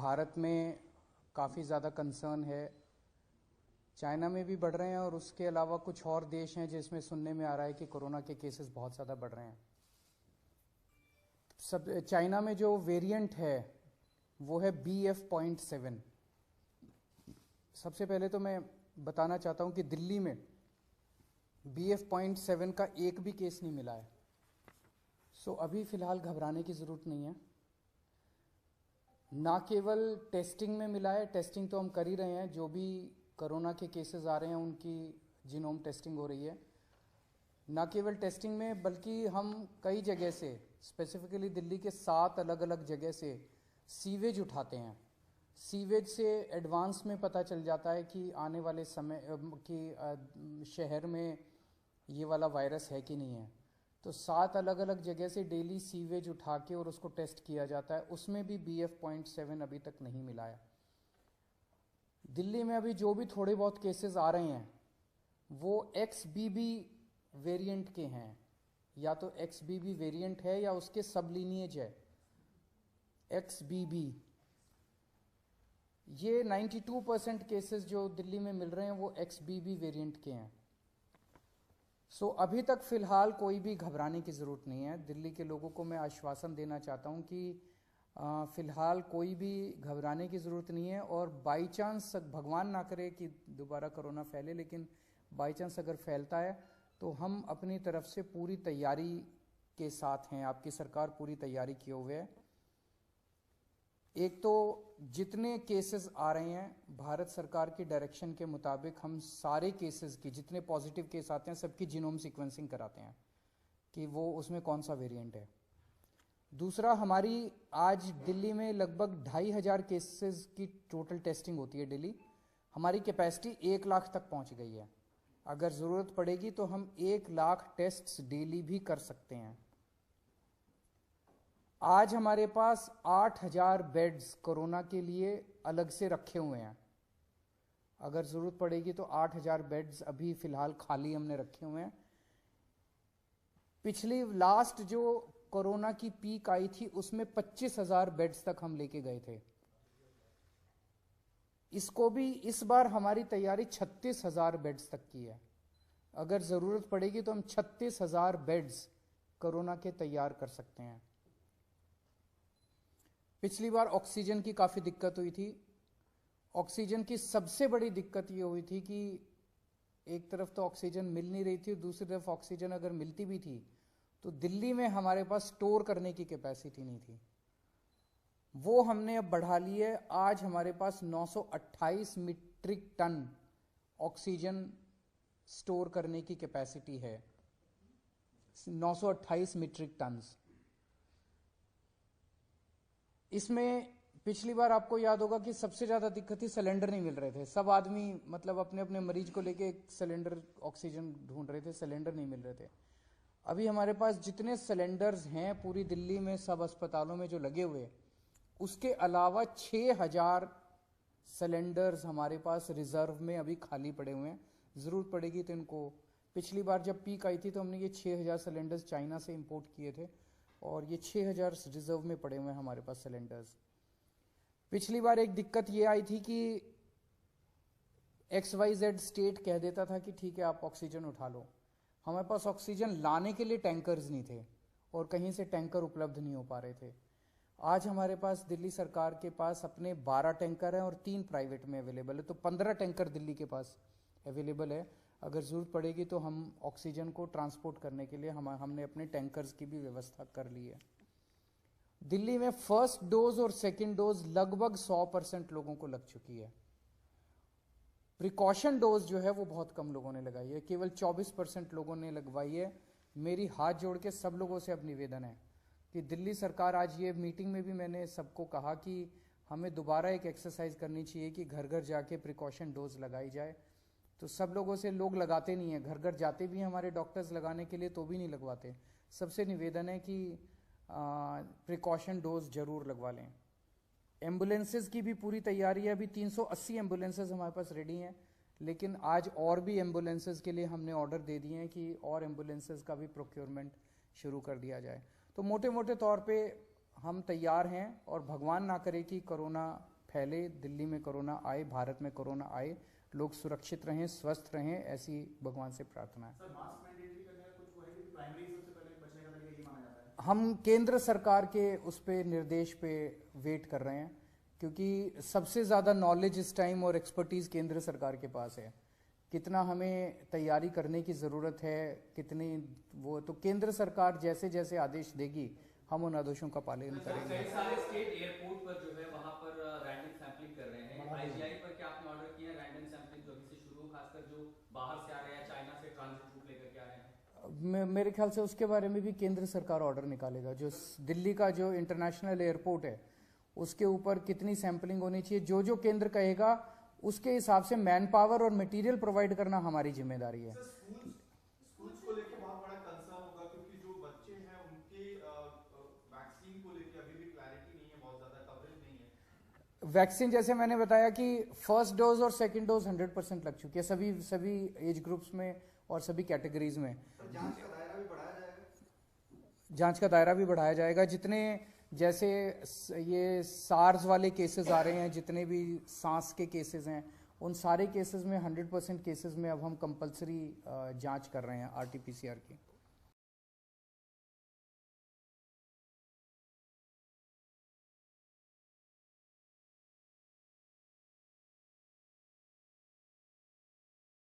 भारत में काफ़ी ज़्यादा कंसर्न है, चाइना में भी बढ़ रहे हैं और उसके अलावा कुछ और देश हैं जिसमें सुनने में आ रहा है कि कोरोना के केसेस बहुत ज़्यादा बढ़ रहे हैं। सब चाइना में जो वेरिएंट है वो है BF.7। सबसे पहले तो मैं बताना चाहता हूं कि दिल्ली में BF.7 का एक भी केस नहीं मिला है। सो अभी फ़िलहाल घबराने की ज़रूरत नहीं है। ना केवल टेस्टिंग में मिला है, टेस्टिंग तो हम कर ही रहे हैं, जो भी कोरोना के केसेस आ रहे हैं उनकी जीनोम टेस्टिंग हो रही है। ना केवल टेस्टिंग में बल्कि हम कई जगह से, स्पेसिफिकली दिल्ली के 7 अलग अलग जगह से सीवेज उठाते हैं। सीवेज से एडवांस में पता चल जाता है कि आने वाले समय कि शहर में ये वाला वायरस है कि नहीं है। तो 7 अलग अलग जगह से डेली सीवेज उठा के और उसको टेस्ट किया जाता है, उसमें भी BF.7 अभी तक नहीं मिला है। दिल्ली में अभी जो भी थोड़े बहुत केसेस आ रहे हैं वो XBB वेरिएंट के हैं, या तो XBB वेरिएंट है या उसके सब लीनिएज है XBB। ये 92% केसेस जो दिल्ली में मिल रहे हैं वो XBB वेरिएंट के हैं। सो अभी तक फिलहाल कोई भी घबराने की ज़रूरत नहीं है। दिल्ली के लोगों को मैं आश्वासन देना चाहता हूं कि फ़िलहाल कोई भी घबराने की ज़रूरत नहीं है। और बाई चांस, भगवान ना करे कि दोबारा कोरोना फैले, लेकिन बाई चांस अगर फैलता है तो हम अपनी तरफ से पूरी तैयारी के साथ हैं। आपकी सरकार पूरी तैयारी किए हुए है। एक तो जितने केसेस आ रहे हैं, भारत सरकार की डायरेक्शन के मुताबिक हम सारे केसेस की, जितने पॉजिटिव केस आते हैं सबकी जीनोम सीक्वेंसिंग कराते हैं कि वो उसमें कौन सा वेरिएंट है। दूसरा, हमारी आज दिल्ली में लगभग 2500 केसेस की टोटल टेस्टिंग होती है डेली। हमारी कैपेसिटी 1 लाख तक पहुंच गई है। अगर ज़रूरत पड़ेगी तो हम 1 लाख टेस्ट्स डेली भी कर सकते हैं। आज हमारे पास 8000 बेड्स कोरोना के लिए अलग से रखे हुए हैं। अगर ज़रूरत पड़ेगी तो 8000 बेड्स अभी फ़िलहाल खाली हमने रखे हुए हैं। पिछली लास्ट जो कोरोना की पीक आई थी उसमें 25,000 बेड्स तक हम लेके गए थे। इसको भी इस बार हमारी तैयारी 36,000 बेड्स तक की है। अगर ज़रूरत पड़ेगी तो हम 36,000 बेड्स कोरोना के तैयार कर सकते हैं। पिछली बार ऑक्सीजन की काफ़ी दिक्कत हुई थी। ऑक्सीजन की सबसे बड़ी दिक्कत ये हुई थी कि एक तरफ तो ऑक्सीजन मिल नहीं रही थी, दूसरी तरफ ऑक्सीजन अगर मिलती भी थी तो दिल्ली में हमारे पास स्टोर करने की कैपेसिटी नहीं थी। वो हमने अब बढ़ा ली है। आज हमारे पास 928 मीट्रिक टन ऑक्सीजन स्टोर करने की कैपेसिटी है। 928 मीट्रिक टन्स। इसमें पिछली बार आपको याद होगा कि सबसे ज़्यादा दिक्कत थी, सिलेंडर नहीं मिल रहे थे। सब आदमी मतलब अपने अपने मरीज को लेके एक सिलेंडर ऑक्सीजन ढूंढ रहे थे, सिलेंडर नहीं मिल रहे थे। अभी हमारे पास जितने सिलेंडर्स हैं पूरी दिल्ली में सब अस्पतालों में जो लगे हुए, उसके अलावा 6000 सिलेंडर्स हमारे पास रिजर्व में अभी खाली पड़े हुए हैं। ज़रूरत पड़ेगी तो इनको, पिछली बार जब पीक आई थी तो हमने ये 6000 सिलेंडर्स चाइना से इंपोर्ट किए थे और ये 6000 रिजर्व में पड़े हुए हैं हमारे पास सिलेंडर्स। पिछली बार एक दिक्कत ये आई थी कि XYZ स्टेट कह देता था कि ठीक है आप ऑक्सीजन उठा लो। हमारे पास ऑक्सीजन लाने के लिए टैंकर्स नहीं थे और कहीं से टैंकर उपलब्ध नहीं हो पा रहे थे। आज हमारे पास दिल्ली सरकार के पास अपने 12 टैंकर हैं और 3 प्राइवेट में अवेलेबल है, तो 15 टैंकर दिल्ली के पास अवेलेबल है। अगर ज़रूरत पड़ेगी तो हम ऑक्सीजन को ट्रांसपोर्ट करने के लिए हमने अपने टैंकर्स की भी व्यवस्था कर ली है। दिल्ली में फर्स्ट डोज और सेकेंड डोज लगभग 100% लोगों को लग चुकी है। प्रिकॉशन डोज जो है वो बहुत कम लोगों ने लगाई है, केवल 24% लोगों ने लगवाई है। मेरी हाथ जोड़ के सब लोगों से अब निवेदन है कि दिल्ली सरकार, आज ये मीटिंग में भी मैंने सबको कहा कि हमें दोबारा एक एक्सरसाइज करनी चाहिए कि घर घर जाके प्रिकॉशन डोज लगाई जाए। तो सब लोगों से, लोग लगाते नहीं है, घर घर जाते भी हैं हमारे डॉक्टर्स लगाने के लिए तो भी नहीं लगवाते। सबसे निवेदन है कि प्रिकॉशन डोज जरूर लगवा लें। एम्बुलेंसेज की भी पूरी तैयारी है। अभी 380 एम्बुलेंसेज हमारे पास रेडी हैं, लेकिन आज और भी एम्बुलेंसेज के लिए हमने ऑर्डर दे दिए हैं कि और एम्बुलेंसेज का भी प्रोक्योरमेंट शुरू कर दिया जाए। तो मोटे मोटे तौर पे हम तैयार हैं और भगवान ना करे कि कोरोना फैले, दिल्ली में कोरोना आए, भारत में कोरोना आए, लोग सुरक्षित रहें, स्वस्थ रहें, ऐसी भगवान से प्रार्थना है। सर मास्क मैंडेटरी करने का कुछ वो है कि प्राइमरी सबसे पहले बचने का तरीका ये माना जाता है? हम केंद्र सरकार के उस पे निर्देश पे वेट कर रहे हैं, क्योंकि सबसे ज़्यादा नॉलेज इस टाइम और एक्सपर्टीज़ केंद्र सरकार के पास है। कितना हमें तैयारी करने की ज़रूरत है, कितनी वो, तो केंद्र सरकार जैसे जैसे आदेश देगी हम उन आदेशों का पालन करेंगे। कई सारे स्टेट एयरपोर्ट पर जो है वहां पर रैंडम सैंपलिंग कर रहे हैं। आईजीआई पर क्या आपने ऑर्डर किया रैंडम सैंपलिंग जो अभी से शुरू हो, खासकर जो बाहर से आ रहे हैं, चाइना से ट्रांजिट रूट लेकर के आ रहे हैं? मेरे ख्याल से उसके बारे में भी केंद्र सरकार ऑर्डर निकालेगा। जो दिल्ली का जो इंटरनेशनल एयरपोर्ट है उसके ऊपर कितनी सैंपलिंग होनी चाहिए, जो जो केंद्र कहेगा उसके हिसाब से मैन पावर और मटेरियल प्रोवाइड करना हमारी जिम्मेदारी है। स्कूल्स को लेके बहुत बड़ा कंसर्न होगा, क्योंकि जो बच्चे हैं उनके वैक्सीन को लेके अभी भी क्लैरिटी नहीं है, बहुत ज्यादा कवरेज नहीं है। वैक्सीन जैसे मैंने बताया कि फर्स्ट डोज और सेकंड डोज 100% लग चुकी है सभी एज ग्रुप्स में और सभी कैटेगरीज में। जांच का दायरा भी बढ़ाया जाएगा? जांच का दायरा भी बढ़ाया जाएगा। जितने जैसे ये सार्स वाले केसेस आ रहे हैं, जितने भी सांस के केसेस हैं, उन सारे केसेस में 100% केसेस में अब हम कंपलसरी जांच कर रहे हैं RT-PCR की।